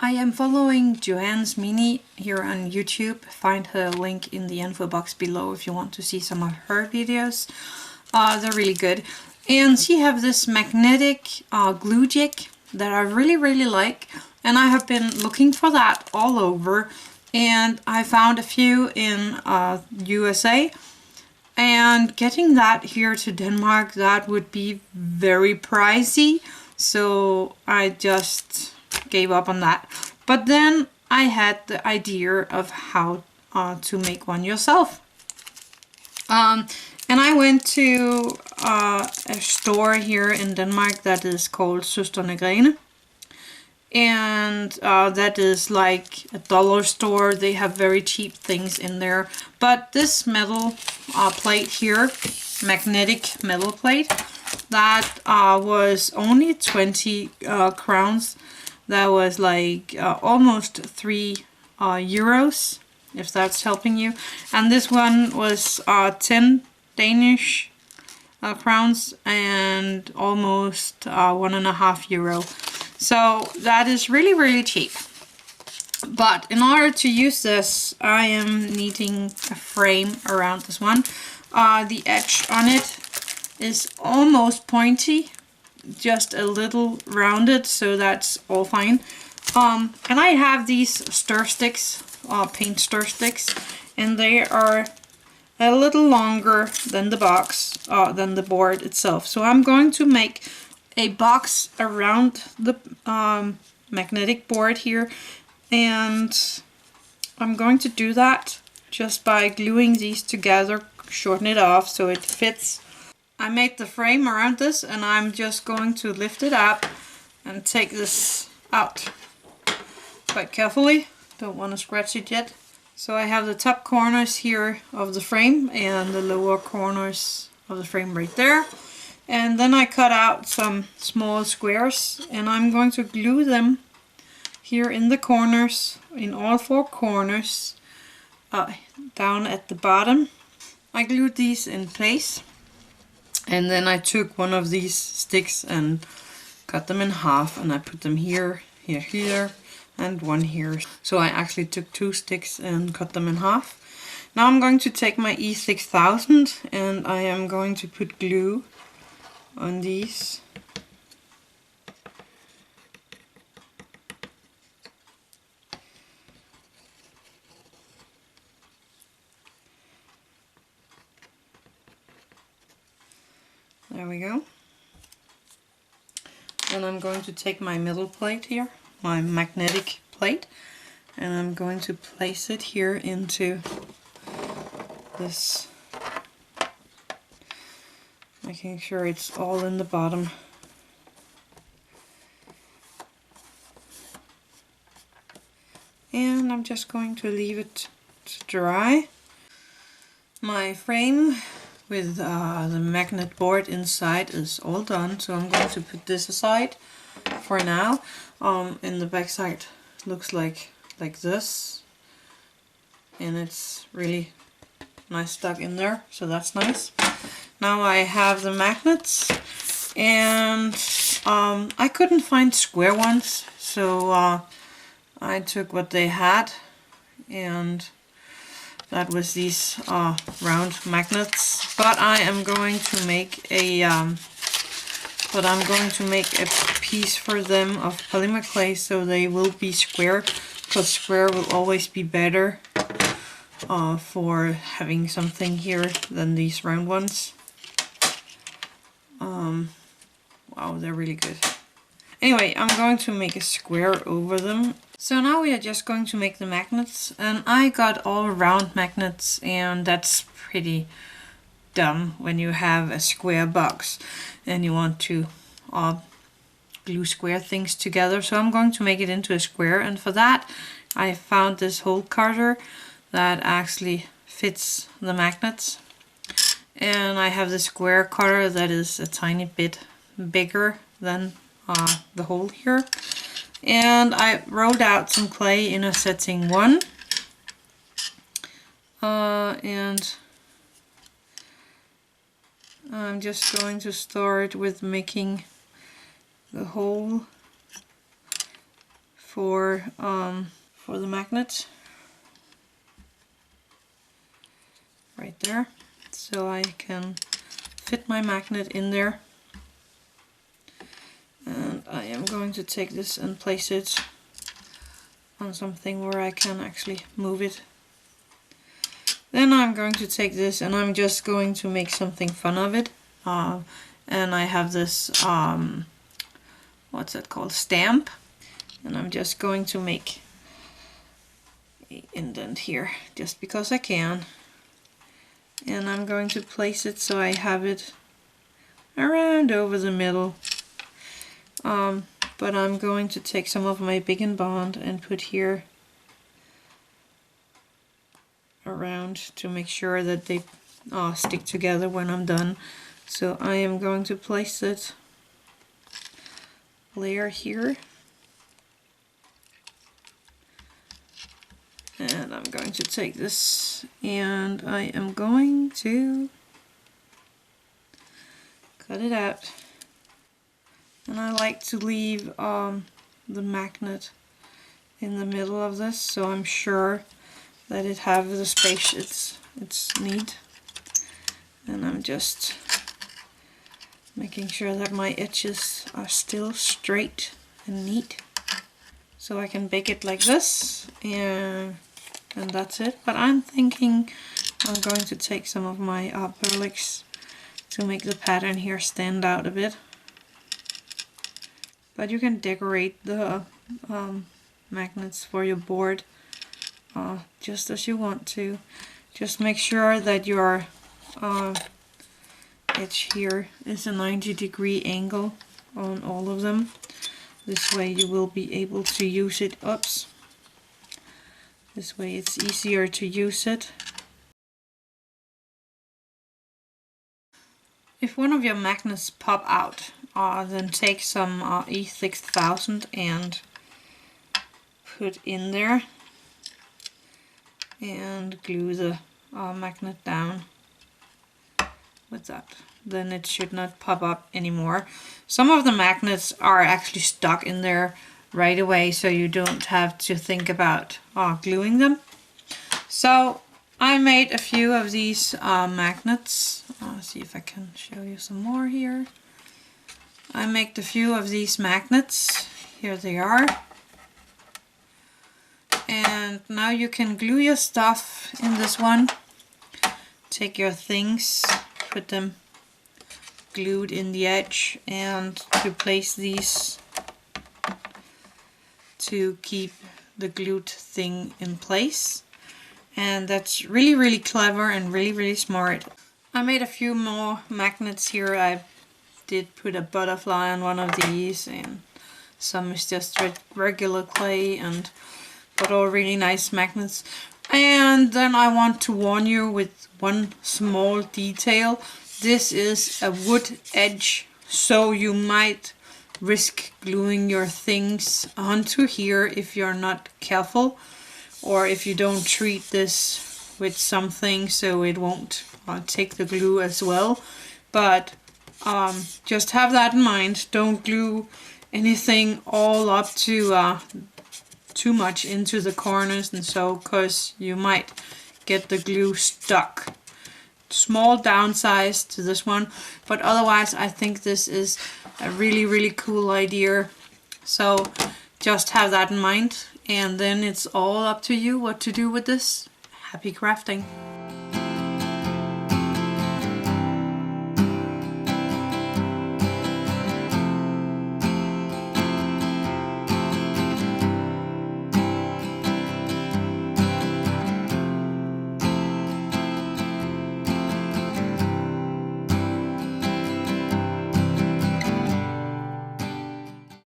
I am following Joanne's Mini here on YouTube. Find her link in the info box below if you want to see some of her videos. They're really good. And she have this magnetic glue jig that I really like. And I have been looking for that all over. And I found a few in USA. And getting that here to Denmark, that would be very pricey. So I just gave up on that. But then I had the idea of how to make one yourself. And I went to a store here in Denmark that is called Søstrene Grene. And that is like a dollar store. They have very cheap things in there. But this metal plate here, magnetic metal plate, that was only 20 crowns. That was like almost 3 euros, if that's helping you. And this one was 10 Danish crowns and almost 1.5 euro. So that is really cheap. But in order to use this, I am needing a frame around this one. The edge on it is almost pointy, just a little rounded, so that's all fine. And I have these stir sticks, paint stir sticks, and they are a little longer than the box, than the board itself. So I'm going to make a box around the magnetic board here, and I'm going to do that just by gluing these together, shorten it off so it fits. I made the frame around this, and I'm just going to lift it up and take this out quite carefully. Don't want to scratch it yet. So I have the top corners here of the frame and the lower corners of the frame right there. And then I cut out some small squares, and I'm going to glue them here in the corners, in all 4 corners, down at the bottom. I glued these in place, and then I took one of these sticks and cut them in half, and I put them here, here, and one here. So I actually took 2 sticks and cut them in half. Now I'm going to take my E6000, and I am going to put glue on these. There we go. And I'm going to take my middle plate here, my magnetic plate, and I'm going to place it here into this, making sure it's all in the bottom. And I'm just going to leave it to dry. My frame with the magnet board inside is all done, so I'm going to put this aside for now. And the back side looks like this, and it's really nice stuck in there, so that's nice. Now I have the magnets, and I couldn't find square ones, so I took what they had, and that was these round magnets. But I am going to make a piece for them of polymer clay, so they will be square, because square will always be better for having something here than these round ones. Wow, they're really good. Anyway, I'm going to make a square over them. So now we are just going to make the magnets, and I got all round magnets, and that's pretty dumb when you have a square box and you want to glue square things together. So I'm going to make it into a square, and for that I found this hole cutter that actually fits the magnets. And I have the square cutter that is a tiny bit bigger than the hole here. And I rolled out some clay in a setting 1. And I'm just going to start with making the hole for the magnet right there, so I can fit my magnet in there. And I am going to take this and place it on something where I can actually move it. Then I'm going to take this and I'm just going to make something fun of it. And I have this, what's that called, stamp. And I'm just going to make an indent here, just because I can. And I'm going to place it so I have it around over the middle. But I'm going to take some of my Big and Bond and put here around to make sure that they stick together when I'm done. So I am going to place it layer here, and I'm going to take this and I am going to cut it out. And I like to leave the magnet in the middle of this, so I'm sure that it have the space it's need. And I'm just making sure that my edges are still straight and neat, so I can bake it like this, and that's it. But I'm thinking I'm going to take some of my Burlix to make the pattern here stand out a bit. But you can decorate the magnets for your board just as you want to. Just make sure that your edge here is a 90-degree angle on all of them. This way you will be able to use it. Oops. This way it's easier to use it. If one of your magnets pop out, then take some E6000 and put in there and glue the magnet down with that. Then it should not pop up anymore. Some of the magnets are actually stuck in there right away, so you don't have to think about gluing them. So I made a few of these magnets. Let's see if I can show you some more here. I made a few of these magnets. Here they are. And now you can glue your stuff in this one. Take your things, put them glued in the edge, and to place these to keep the glued thing in place. And that's really, really clever and really, really smart. I made a few more magnets here. I did put a butterfly on one of these, and some is just regular clay, and but all really nice magnets. And then I want to warn you with one small detail. This is a wood edge, so you might risk gluing your things onto here if you're not careful, or if you don't treat this with something so it won't take the glue as well. But just have that in mind. Don't glue anything all up to too much into the corners and so, because you might get the glue stuck. Small downside to this one, but otherwise I think this is a really, really cool idea. So just have that in mind, and then it's all up to you what to do with this. Happy crafting!